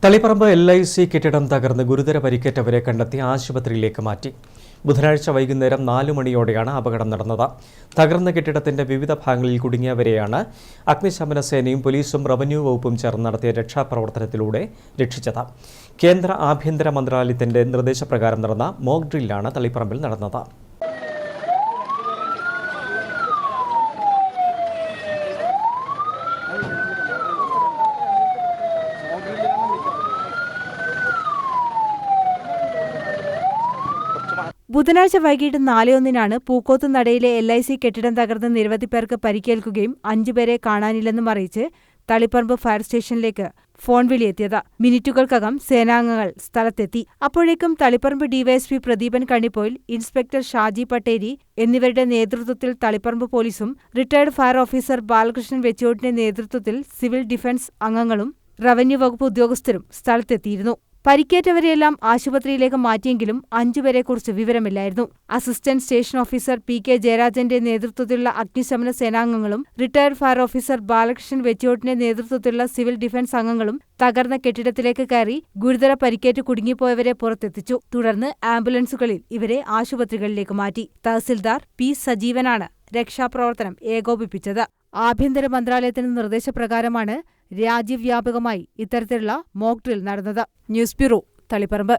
Taliparamba LIC കെട്ടിടം തകർന്ന് ഗുരുതര പരിക്കേറ്റവരെ കണ്ടെത്തി ആശുപത്രിയിലേക്ക് മാറ്റി. ബുധനാഴ്ച വൈകുന്നേരം 4 മണിയോടെയാണ് അപകടം നടന്നത്. തകർന്ന കെട്ടിടത്തിന്റെ വിവിധ ഭാഗങ്ങളിൽ കുടുങ്ങിയവരെയാണ് അഗ്നിശമന സേനയും പോലീസും റവന്യൂ വകുപ്പും ചേർന്ന് നടത്തിയ രക്ഷാപ്രവർത്തനത്തിലൂടെ രക്ഷിച്ചത്. കേന്ദ്ര ആഭ്യന്തര മന്ത്രാലയത്തിന്റെ നിർദ്ദേശപ്രകാരം നടന്ന മോക്ക് ഡ്രില്ലാണ് തളിപ്പറമ്പിൽ നടന്നത്. ബുധനാഴ്ച വൈകിട്ട് 4:01 പൂക്കോത്തുനടയിലെ LIC കെട്ടിടം തകർന്ന് നിരവധി പേർക്ക് പരിക്കേൽക്കുകയും 5 പേരെ കാണാനില്ലെന്നും അറിയിച്ച് തളിപ്പറമ്പ് ഫയർ സ്റ്റേഷനിലേക്ക് ഫോൺ വിളിയെത്തിയത്. മിനിറ്റുകൾക്കകം സേനാംഗങ്ങൾ സ്ഥലത്തെത്തി. അപ്പോഴേക്കും തളിപ്പറമ്പ് ഡിവൈഎസ്പി പ്രദീപൻ കണ്ണിപ്പോയിൽ, ഇൻസ്പെക്ടർ ഷാജി പട്ടേരി എന്നിവരുടെ നേതൃത്വത്തിൽ തളിപ്പറമ്പ് പോലീസും റിട്ടയർഡ് ഫയർ ഓഫീസർ ബാലകൃഷ്ണൻ വെച്ചോട്ടിന്റെ നേതൃത്വത്തിൽ സിവിൽ ഡിഫൻസ് അംഗങ്ങളും റവന്യൂ വകുപ്പ് ഉദ്യോഗസ്ഥരും സ്ഥലത്തെത്തിയിരുന്നു. പരിക്കേറ്റവരെയെല്ലാം ആശുപത്രിയിലേക്ക് മാറ്റിയെങ്കിലും 5 പേരെക്കുറിച്ച് വിവരമില്ലായിരുന്നു. അസിസ്റ്റന്റ് സ്റ്റേഷൻ ഓഫീസർ PK ജയരാജന്റെ നേതൃത്വത്തിലുള്ള അഗ്നിശമന സേനാംഗങ്ങളും റിട്ടയർഡ് ഫയർ ഓഫീസർ ബാലകൃഷ്ണൻ വെച്ചോട്ടിന്റെ നേതൃത്വത്തിലുള്ള സിവിൽ ഡിഫൻസ് അംഗങ്ങളും തകർന്ന കെട്ടിടത്തിലേക്ക് കയറി ഗുരുതര പരിക്കേറ്റ് കുടുങ്ങിപ്പോയവരെ പുറത്തെത്തിച്ചു. തുടർന്ന് ആംബുലൻസുകളിൽ ഇവരെ ആശുപത്രികളിലേക്ക് മാറ്റി. തഹസിൽദാർ P സജീവനാണ് രക്ഷാപ്രവർത്തനം ഏകോപിപ്പിച്ചത്. ആഭ്യന്തര മന്ത്രാലയത്തിന്റെ നിർദ്ദേശപ്രകാരമാണ് രാജ്യവ്യാപകമായി ഇത്തരത്തിലുള്ള മോക്ക് ഡ്രിൽ നടന്നത്. News bureau, Taliparamba.